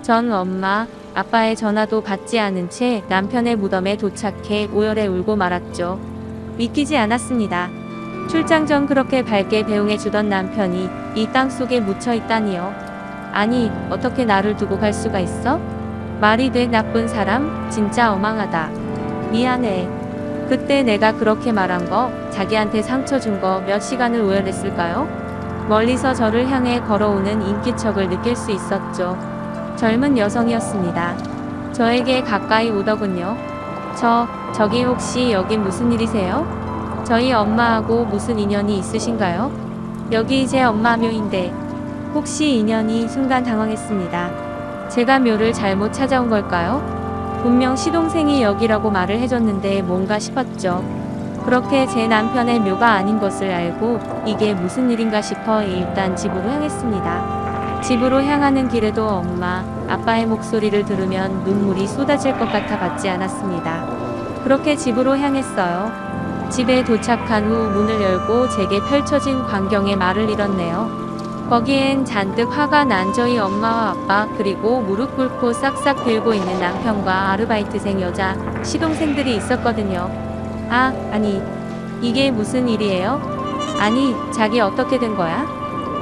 전 엄마, 아빠의 전화도 받지 않은 채 남편의 무덤에 도착해 오열해 울고 말았죠. 믿기지 않았습니다. 출장 전 그렇게 밝게 배웅해주던 남편이 이 땅속에 묻혀 있다니요. 아니, 어떻게 나를 두고 갈 수가 있어? 말이 돼, 나쁜 사람? 진짜 어망하다. 미안해. 그때 내가 그렇게 말한 거, 자기한테 상처 준 거 몇 시간을 오열했을까요? 멀리서 저를 향해 걸어오는 인기척을 느낄 수 있었죠. 젊은 여성이었습니다. 저에게 가까이 오더군요. 저기 혹시 여기 무슨 일이세요? 저희 엄마하고 무슨 인연이 있으신가요? 여기 제 엄마 묘인데 혹시 인연이? 순간 당황했습니다. 제가 묘를 잘못 찾아온 걸까요? 분명 시동생이 여기라고 말을 해줬는데 뭔가 싶었죠. 그렇게 제 남편의 묘가 아닌 것을 알고 이게 무슨 일인가 싶어 일단 집으로 향했습니다. 집으로 향하는 길에도 엄마, 아빠의 목소리를 들으면 눈물이 쏟아질 것 같아 받지 않았습니다. 그렇게 집으로 향했어요. 집에 도착한 후 문을 열고 제게 펼쳐진 광경에 말을 잃었네요. 거기엔 잔뜩 화가 난 저희 엄마와 아빠, 그리고 무릎 꿇고 싹싹 빌고 있는 남편과 아르바이트생 여자, 시동생들이 있었거든요. 아니, 이게 무슨 일이에요? 아니, 자기 어떻게 된 거야?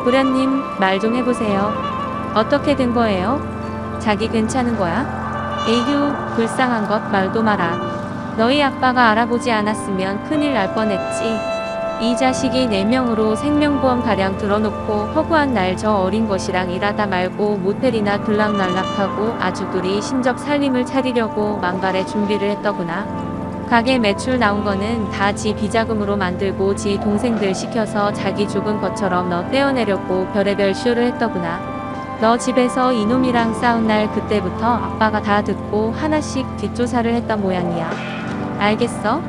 도련님, 말 좀 해보세요. 어떻게 된 거예요? 자기 괜찮은 거야? 에휴, 불쌍한 것 말도 마라. 너희 아빠가 알아보지 않았으면 큰일 날 뻔했지. 이 자식이 4명으로 생명보험 가량 들어놓고 허구한 날 저 어린 것이랑 일하다 말고 모텔이나 들락날락하고 아주 둘이 신적 살림을 차리려고 만발의 준비를 했더구나. 가게 매출 나온 거는 다 지 비자금으로 만들고 지 동생들 시켜서 자기 죽은 것처럼 너 떼어내려고 별의별 쇼를 했더구나. 너 집에서 이놈이랑 싸운 날 그때부터 아빠가 다 듣고 하나씩 뒷조사를 했던 모양이야. 알겠어?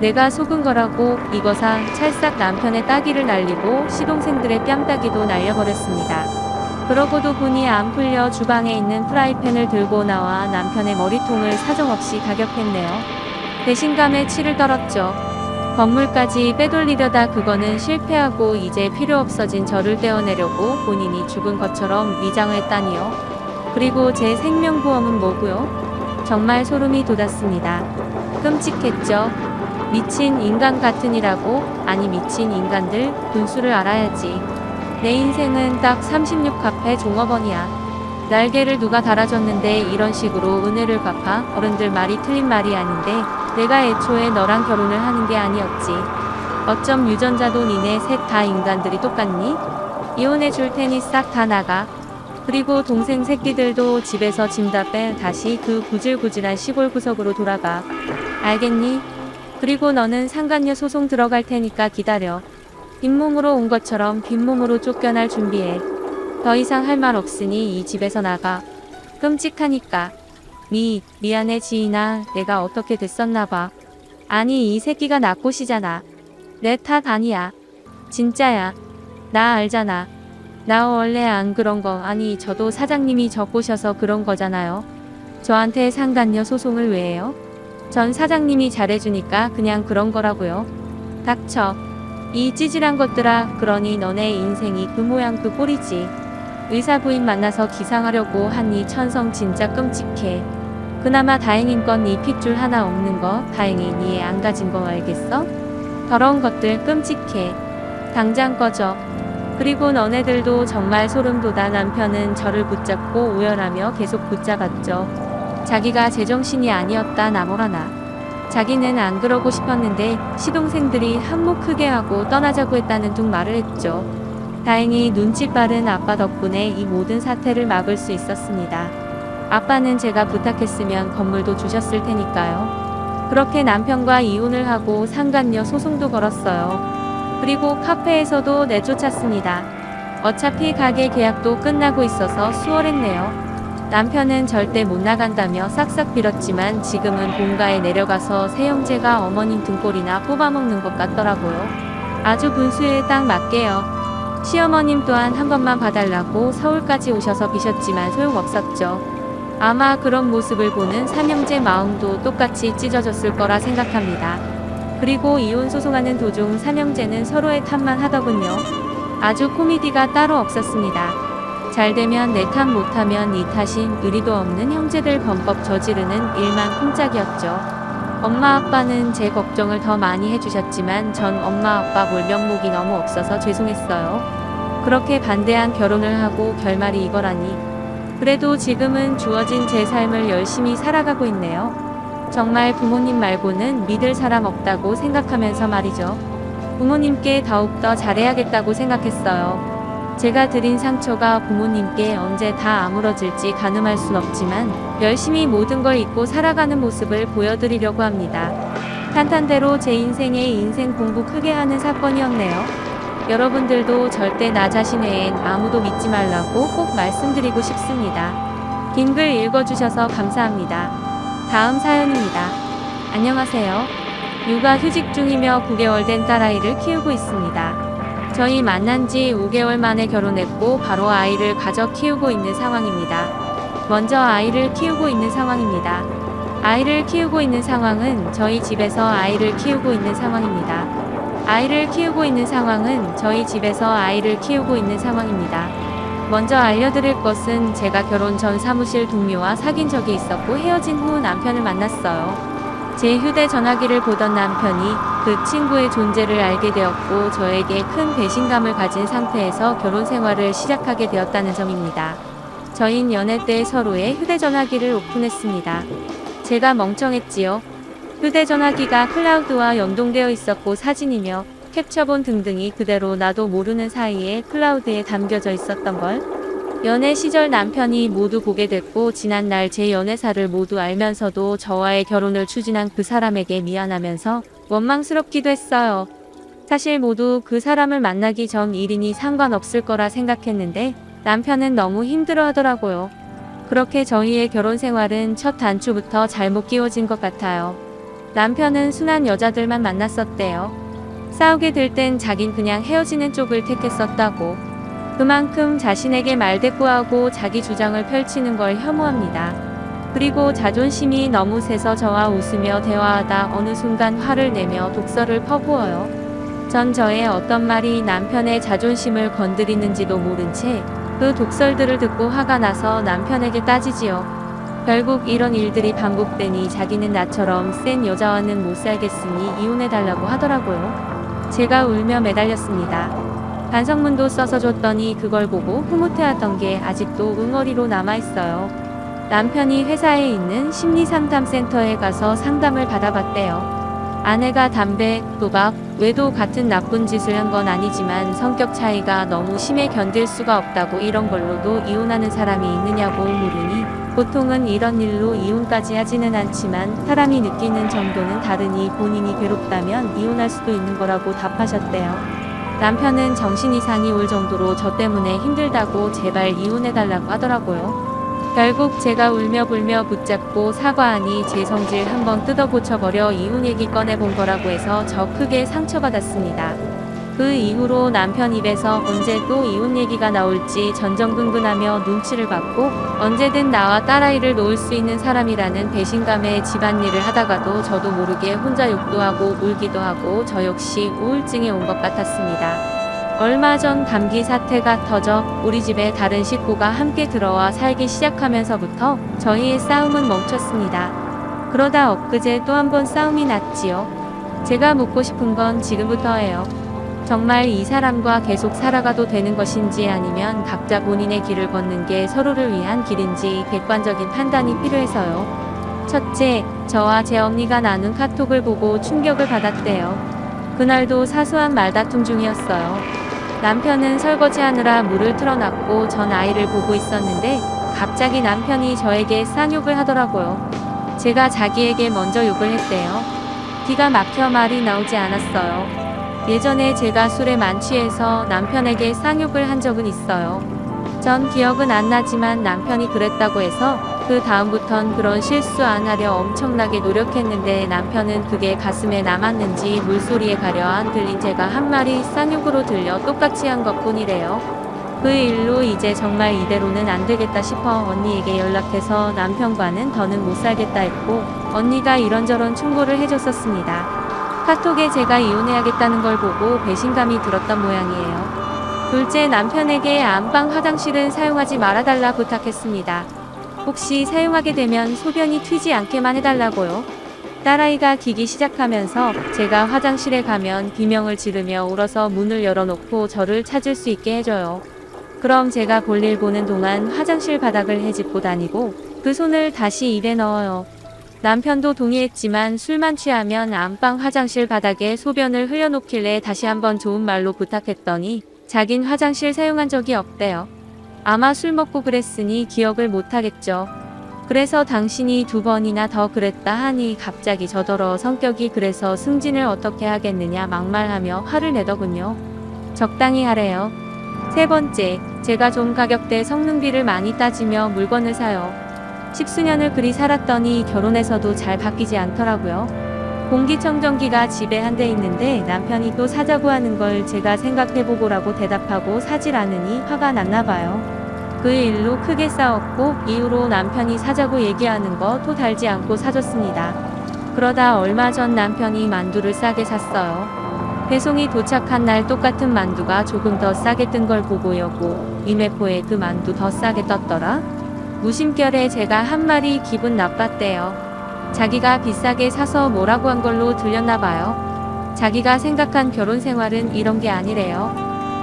내가 속은 거라고. 이거사 찰싹 남편의 따귀를 날리고 시동생들의 뺨따귀도 날려버렸습니다. 그러고도 분이 안 풀려 주방에 있는 프라이팬을 들고 나와 남편의 머리통을 사정없이 가격했네요. 배신감에 치를 떨었죠. 건물까지 빼돌리려다 그거는 실패하고 이제 필요 없어진 저를 떼어내려고 본인이 죽은 것처럼 위장을 했다니요. 그리고 제 생명보험은 뭐고요? 정말 소름이 돋았습니다. 끔찍했죠. 미친 인간 같으니라고. 아니, 미친 인간들 분수를 알아야지. 내 인생은 딱 36카페 종업원이야. 날개를 누가 달아줬는데 이런 식으로 은혜를 갚아? 어른들 말이 틀린 말이 아닌데 내가 애초에 너랑 결혼을 하는 게 아니었지. 어쩜 유전자도 니네 셋 다 인간들이 똑같니? 이혼해 줄 테니 싹 다 나가. 그리고 동생 새끼들도 집에서 짐 다 빼 다시 그 구질구질한 시골 구석으로 돌아가. 알겠니? 그리고 너는 상간녀 소송 들어갈 테니까 기다려. 빈몸으로 온 것처럼 빈몸으로 쫓겨날 준비해. 더 이상 할 말 없으니 이 집에서 나가. 끔찍하니까. 미안해 지인아, 내가 어떻게 됐었나 봐. 아니, 이 새끼가 나 꽃이잖아. 내 탓 아니야. 진짜야. 나 알잖아. 나 원래 안 그런 거. 아니, 저도 사장님이 저 꼬셔서 그런 거잖아요. 저한테 상간녀 소송을 왜 해요? 전 사장님이 잘해주니까 그냥 그런 거라고요. 닥쳐. 이 찌질한 것들아. 그러니 너네 인생이 그 모양 그 꼴이지. 의사 부인 만나서 기상하려고 하니 천성 진짜 끔찍해. 그나마 다행인 건 이 핏줄 하나 없는 거. 다행히 니 애 안 가진 거 알겠어? 더러운 것들 끔찍해. 당장 꺼져. 그리고 너네들도 정말 소름 돋아. 남편은 저를 붙잡고 오열하며 계속 붙잡았죠. 자기가 제정신이 아니었다 나무라나. 자기는 안 그러고 싶었는데 시동생들이 한몫 크게 하고 떠나자고 했다는 둥 말을 했죠. 다행히 눈치 빠른 아빠 덕분에 이 모든 사태를 막을 수 있었습니다. 아빠는 제가 부탁했으면 건물도 주셨을 테니까요. 그렇게 남편과 이혼을 하고 상간녀 소송도 걸었어요. 그리고 카페에서도 내쫓았습니다. 어차피 가게 계약도 끝나고 있어서 수월했네요. 남편은 절대 못 나간다며 싹싹 빌었지만 지금은 본가에 내려가서 세영제가 어머님 등골이나 뽑아먹는 것 같더라고요. 아주 분수에 딱 맞게요. 시어머님 또한 한 번만 봐달라고 서울까지 오셔서 비셨지만 소용없었죠. 아마 그런 모습을 보는 삼형제 마음도 똑같이 찢어졌을 거라 생각합니다. 그리고 이혼 소송하는 도중 삼형제는 서로의 탓만 하더군요. 아주 코미디가 따로 없었습니다. 잘 되면 내 탓, 못하면 네 탓인 의리도 없는 형제들 범법 저지르는 일만 쿵짝이었죠. 엄마 아빠는 제 걱정을 더 많이 해주셨지만 전 엄마 아빠 볼 면목이 너무 없어서 죄송했어요. 그렇게 반대한 결혼을 하고 결말이 이거라니. 그래도 지금은 주어진 제 삶을 열심히 살아가고 있네요. 정말 부모님 말고는 믿을 사람 없다고 생각하면서 말이죠. 부모님께 더욱더 잘해야겠다고 생각했어요. 제가 드린 상처가 부모님께 언제 다 아물어질지 가늠할 순 없지만 열심히 모든 걸 잊고 살아가는 모습을 보여드리려고 합니다. 탄탄대로 제 인생에 인생 공부 크게 하는 사건이었네요. 여러분들도 절대 나 자신 외엔 아무도 믿지 말라고 꼭 말씀드리고 싶습니다. 긴 글 읽어주셔서 감사합니다. 다음 사연입니다. 안녕하세요. 육아 휴직 중이며 9개월 된 딸아이를 키우고 있습니다. 저희 만난 지 5개월 만에 결혼했고 바로 아이를 가져 키우고 있는 상황입니다. 먼저 아이를 키우고 있는 상황입니다. 아이를 키우고 있는 상황은 저희 집에서 아이를 키우고 있는 상황입니다. 아이를 키우고 있는 상황은 저희 집에서 아이를 키우고 있는 상황입니다. 먼저 알려드릴 것은 제가 결혼 전 사무실 동료와 사귄 적이 있었고 헤어진 후 남편을 만났어요. 제 휴대전화기를 보던 남편이 그 친구의 존재를 알게 되었고 저에게 큰 배신감을 가진 상태에서 결혼 생활을 시작하게 되었다는 점입니다. 저흰 연애 때 서로의 휴대전화기를 오픈했습니다. 제가 멍청했지요. 휴대전화기가 클라우드와 연동되어 있었고 사진이며 캡처본 등등이 그대로 나도 모르는 사이에 클라우드에 담겨져 있었던걸. 연애 시절 남편이 모두 보게 됐고 지난날 제 연애사를 모두 알면서도 저와의 결혼을 추진한 그 사람에게 미안하면서 원망스럽기도 했어요. 사실 모두 그 사람을 만나기 전 일이니 상관없을 거라 생각했는데 남편은 너무 힘들어 하더라고요. 그렇게 저희의 결혼 생활은 첫 단추부터 잘못 끼워진 것 같아요. 남편은 순한 여자들만 만났었대요. 싸우게 될 땐 자긴 그냥 헤어지는 쪽을 택했었다고. 그만큼 자신에게 말대꾸하고 자기 주장을 펼치는 걸 혐오합니다. 그리고 자존심이 너무 세서 저와 웃으며 대화하다 어느 순간 화를 내며 독설을 퍼부어요. 전 저의 어떤 말이 남편의 자존심을 건드리는지도 모른 채 그 독설들을 듣고 화가 나서 남편에게 따지지요. 결국 이런 일들이 반복되니 자기는 나처럼 센 여자와는 못 살겠으니 이혼해달라고 하더라고요. 제가 울며 매달렸습니다. 반성문도 써서 줬더니 그걸 보고 흐뭇해하던 게 아직도 응어리로 남아있어요. 남편이 회사에 있는 심리상담센터에 가서 상담을 받아봤대요. 아내가 담배, 도박, 외도 같은 나쁜 짓을 한 건 아니지만 성격 차이가 너무 심해 견딜 수가 없다고 이런 걸로도 이혼하는 사람이 있느냐고 물으니 보통은 이런 일로 이혼까지 하지는 않지만 사람이 느끼는 정도는 다르니 본인이 괴롭다면 이혼할 수도 있는 거라고 답하셨대요. 남편은 정신 이상이 올 정도로 저 때문에 힘들다고 제발 이혼해달라고 하더라고요. 결국 제가 울며 불며 붙잡고 사과하니 제 성질 한번 뜯어고쳐버려 이혼 얘기 꺼내본 거라고 해서 저 크게 상처받았습니다. 그 이후로 남편 입에서 언제 또 이혼 얘기가 나올지 전전긍긍하며 눈치를 받고 언제든 나와 딸아이를 놓을 수 있는 사람이라는 배신감에 집안일을 하다가도 저도 모르게 혼자 욕도 하고 울기도 하고 저 역시 우울증이 온 것 같았습니다. 얼마 전 감기 사태가 터져 우리 집에 다른 식구가 함께 들어와 살기 시작하면서부터 저희의 싸움은 멈췄습니다. 그러다 엊그제 또 한 번 싸움이 났지요. 제가 묻고 싶은 건 지금부터예요. 정말 이 사람과 계속 살아가도 되는 것인지 아니면 각자 본인의 길을 걷는 게 서로를 위한 길인지 객관적인 판단이 필요해서요. 첫째, 저와 제 언니가 나눈 카톡을 보고 충격을 받았대요. 그날도 사소한 말다툼 중이었어요. 남편은 설거지하느라 물을 틀어놨고 전 아이를 보고 있었는데 갑자기 남편이 저에게 쌍욕을 하더라고요. 제가 자기에게 먼저 욕을 했대요. 기가 막혀 말이 나오지 않았어요. 예전에 제가 술에 만취해서 남편에게 쌍욕을 한 적은 있어요. 전 기억은 안 나지만 남편이 그랬다고 해서 그 다음부턴 그런 실수 안 하려 엄청나게 노력했는데 남편은 그게 가슴에 남았는지 물소리에 가려 안 들린 제가 한 말이 쌍욕으로 들려 똑같이 한 것뿐이래요. 그 일로 이제 정말 이대로는 안 되겠다 싶어 언니에게 연락해서 남편과는 더는 못 살겠다 했고 언니가 이런저런 충고를 해줬었습니다. 카톡에 제가 이혼해야겠다는 걸 보고 배신감이 들었던 모양이에요. 둘째, 남편에게 안방 화장실은 사용하지 말아달라 부탁했습니다. 혹시 사용하게 되면 소변이 튀지 않게만 해달라고요. 딸아이가 기기 시작하면서 제가 화장실에 가면 비명을 지르며 울어서 문을 열어놓고 저를 찾을 수 있게 해줘요. 그럼 제가 볼일 보는 동안 화장실 바닥을 헤집고 다니고 그 손을 다시 입에 넣어요. 남편도 동의했지만 술만 취하면 안방 화장실 바닥에 소변을 흘려놓길래 다시 한번 좋은 말로 부탁했더니 자긴 화장실 사용한 적이 없대요. 아마 술 먹고 그랬으니 기억을 못하겠죠. 그래서 당신이 2번이나 더 그랬다 하니 갑자기 저더러 성격이 그래서 승진을 어떻게 하겠느냐 막말하며 화를 내더군요. 적당히 하래요. 세 번째, 제가 좀 가격대 성능비를 많이 따지며 물건을 사요. 10수년을 그리 살았더니 결혼해서도 잘 바뀌지 않더라고요. 공기청정기가 집에 한 대 있는데 남편이 또 사자고 하는 걸 제가 생각해보고라고 대답하고 사질 않으니 화가 났나봐요. 그 일로 크게 싸웠고 이후로 남편이 사자고 얘기하는 거 토 달지 않고 사줬습니다. 그러다 얼마 전 남편이 만두를 싸게 샀어요. 배송이 도착한 날 똑같은 만두가 조금 더 싸게 뜬 걸 보고 여보, 이메포에 그 만두 더 싸게 떴더라? 무심결에 제가 한 말이 기분 나빴대요. 자기가 비싸게 사서 뭐라고 한 걸로 들렸나봐요. 자기가 생각한 결혼 생활은 이런 게 아니래요.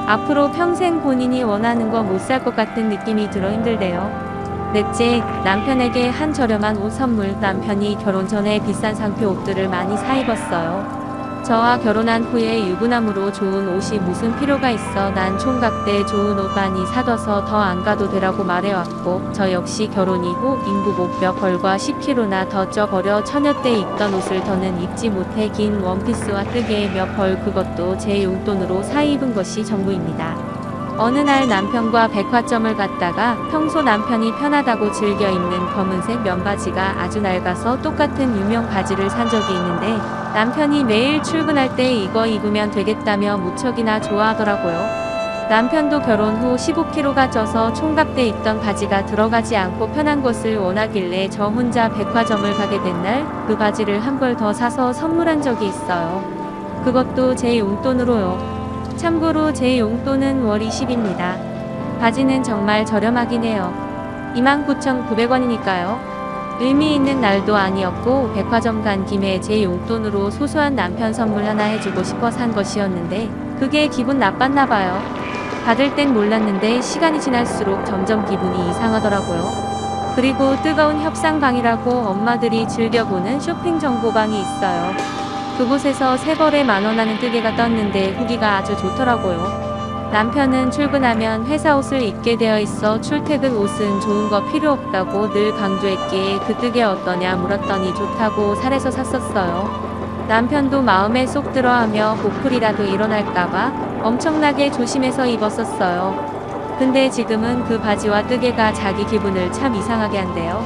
앞으로 평생 본인이 원하는 거 못 살 것 같은 느낌이 들어 힘들대요. 넷째, 남편에게 한 저렴한 옷 선물. 남편이 결혼 전에 비싼 상표 옷들을 많이 사 입었어요. 저와 결혼한 후에 유부남으로 좋은 옷이 무슨 필요가 있어, 난 총각 때 좋은 옷 많이 사둬서 더 안 가도 되라고 말해왔고 저 역시 결혼 이후 인구복 몇 벌과 10kg나 더 쪄버려 처녀 때 입던 옷을 더는 입지 못해 긴 원피스와 뜨개 몇 벌, 그것도 제 용돈으로 사 입은 것이 전부입니다. 어느 날 남편과 백화점을 갔다가 평소 남편이 편하다고 즐겨 입는 검은색 면바지가 아주 낡아서 똑같은 유명 바지를 산 적이 있는데 남편이 매일 출근할 때 이거 입으면 되겠다며 무척이나 좋아하더라고요. 남편도 결혼 후 15kg가 쪄서 총각 때 입던 바지가 들어가지 않고 편한 것을 원하길래 저 혼자 백화점을 가게 된 날 그 바지를 한 벌 더 사서 선물한 적이 있어요. 그것도 제 용돈으로요. 참고로 제 용돈은 월 20입니다. 바지는 정말 저렴하긴 해요. 29,900원이니까요. 의미 있는 날도 아니었고 백화점 간 김에 제 용돈으로 소소한 남편 선물 하나 해주고 싶어 산 것이었는데 그게 기분 나빴나봐요. 받을 땐 몰랐는데 시간이 지날수록 점점 기분이 이상하더라고요. 그리고 뜨거운 협상방이라고 엄마들이 즐겨보는 쇼핑 정보방이 있어요. 그곳에서 3벌에 만원 하는 뜨개가 떴는데 후기가 아주 좋더라고요. 남편은 출근하면 회사 옷을 입게 되어 있어 출퇴근 옷은 좋은 거 필요 없다고 늘 강조했기에 그 뜨개 어떠냐 물었더니 좋다고 살에서 샀었어요. 남편도 마음에 쏙 들어하며 보풀이라도 일어날까봐 엄청나게 조심해서 입었었어요. 근데 지금은 그 바지와 뜨개가 자기 기분을 참 이상하게 한대요.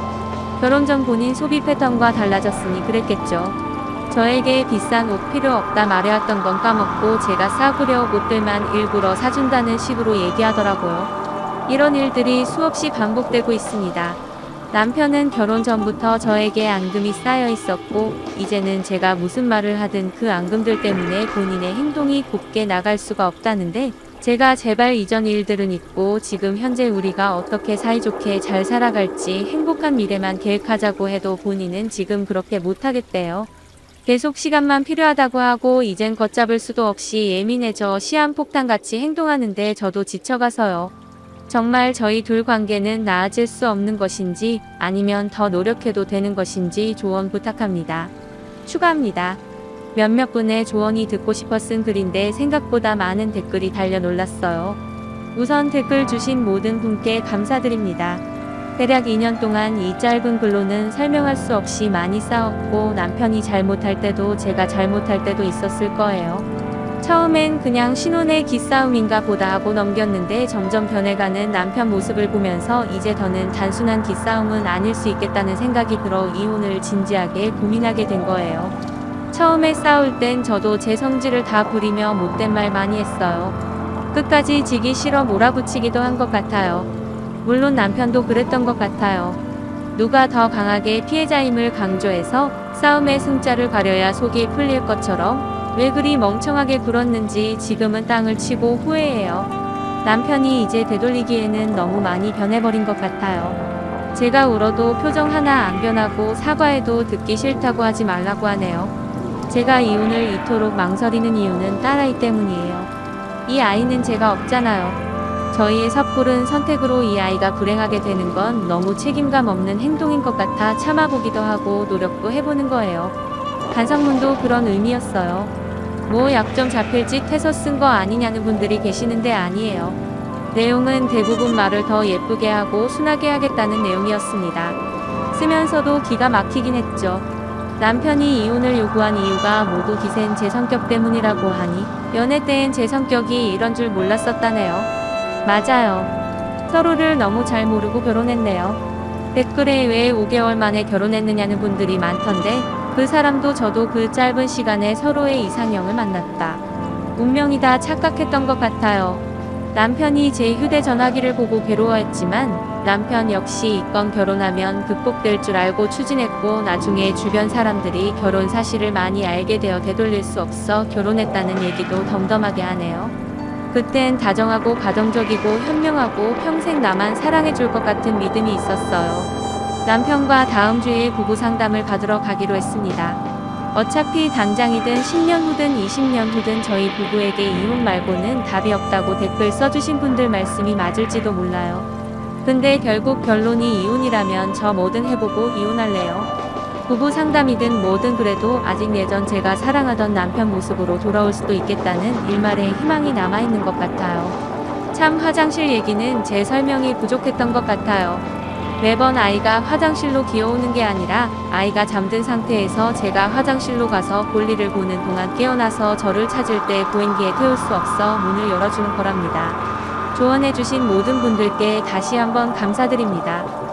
결혼 전 본인 소비 패턴과 달라졌으니 그랬겠죠. 저에게 비싼 옷 필요 없다 말해왔던 건 까먹고 제가 싸구려 옷들만 일부러 사준다는 식으로 얘기하더라고요. 이런 일들이 수없이 반복되고 있습니다. 남편은 결혼 전부터 저에게 앙금이 쌓여 있었고 이제는 제가 무슨 말을 하든 그 앙금들 때문에 본인의 행동이 곱게 나갈 수가 없다는데 제가 제발 이전 일들은 잊고 지금 현재 우리가 어떻게 사이좋게 잘 살아갈지 행복한 미래만 계획하자고 해도 본인은 지금 그렇게 못하겠대요. 계속 시간만 필요하다고 하고 이젠 걷잡을 수도 없이 예민해져 시한폭탄같이 행동하는데 저도 지쳐가서요. 정말 저희 둘 관계는 나아질 수 없는 것인지 아니면 더 노력해도 되는 것인지 조언 부탁합니다. 추가합니다. 몇몇 분의 조언이 듣고 싶어 쓴 글인데 생각보다 많은 댓글이 달려 놀랐어요. 우선 댓글 주신 모든 분께 감사드립니다. 대략 2년 동안 이 짧은 글로는 설명할 수 없이 많이 싸웠고 남편이 잘못할 때도 제가 잘못할 때도 있었을 거예요. 처음엔 그냥 신혼의 기싸움인가 보다 하고 넘겼는데 점점 변해가는 남편 모습을 보면서 이제 더는 단순한 기싸움은 아닐 수 있겠다는 생각이 들어 이혼을 진지하게 고민하게 된 거예요. 처음에 싸울 땐 저도 제 성질을 다 부리며 못된 말 많이 했어요. 끝까지 지기 싫어 몰아붙이기도 한 것 같아요. 물론 남편도 그랬던 것 같아요. 누가 더 강하게 피해자임을 강조해서 싸움의 승자를 가려야 속이 풀릴 것처럼 왜 그리 멍청하게 굴었는지 지금은 땅을 치고 후회해요. 남편이 이제 되돌리기에는 너무 많이 변해버린 것 같아요. 제가 울어도 표정 하나 안 변하고 사과해도 듣기 싫다고 하지 말라고 하네요. 제가 이혼을 이토록 망설이는 이유는 딸아이 때문이에요. 이 아이는 제가 없잖아요. 저희의 섣부른 선택으로 이 아이가 불행하게 되는 건 너무 책임감 없는 행동인 것 같아 참아보기도 하고 노력도 해보는 거예요. 반성문도 그런 의미였어요. 뭐 약점 잡힐 짓 해서 쓴 거 아니냐는 분들이 계시는데 아니에요. 내용은 대부분 말을 더 예쁘게 하고 순하게 하겠다는 내용이었습니다. 쓰면서도 기가 막히긴 했죠. 남편이 이혼을 요구한 이유가 모두 기센 제 성격 때문이라고 하니 연애 때엔 제 성격이 이런 줄 몰랐었다네요. 맞아요. 서로를 너무 잘 모르고 결혼했네요. 댓글에 왜 5개월 만에 결혼했느냐는 분들이 많던데 그 사람도 저도 그 짧은 시간에 서로의 이상형을 만났다. 운명이다 착각했던 것 같아요. 남편이 제 휴대전화기를 보고 괴로워했지만 남편 역시 이건 결혼하면 극복될 줄 알고 추진했고 나중에 주변 사람들이 결혼 사실을 많이 알게 되어 되돌릴 수 없어 결혼했다는 얘기도 덤덤하게 하네요. 그땐 다정하고 가정적이고 현명하고 평생 나만 사랑해줄 것 같은 믿음이 있었어요. 남편과 다음 주에 부부 상담을 받으러 가기로 했습니다. 어차피 당장이든 10년 후든 20년 후든 저희 부부에게 이혼 말고는 답이 없다고 댓글 써주신 분들 말씀이 맞을지도 몰라요. 근데 결국 결론이 이혼이라면 저 뭐든 해보고 이혼할래요. 부부 상담이든 뭐든 그래도 아직 예전 제가 사랑하던 남편 모습으로 돌아올 수도 있겠다는 일말의 희망이 남아있는 것 같아요. 참 화장실 얘기는 제 설명이 부족했던 것 같아요. 매번 아이가 화장실로 기어오는 게 아니라 아이가 잠든 상태에서 제가 화장실로 가서 볼일을 보는 동안 깨어나서 저를 찾을 때 보행기에 태울 수 없어 문을 열어주는 거랍니다. 조언해주신 모든 분들께 다시 한번 감사드립니다.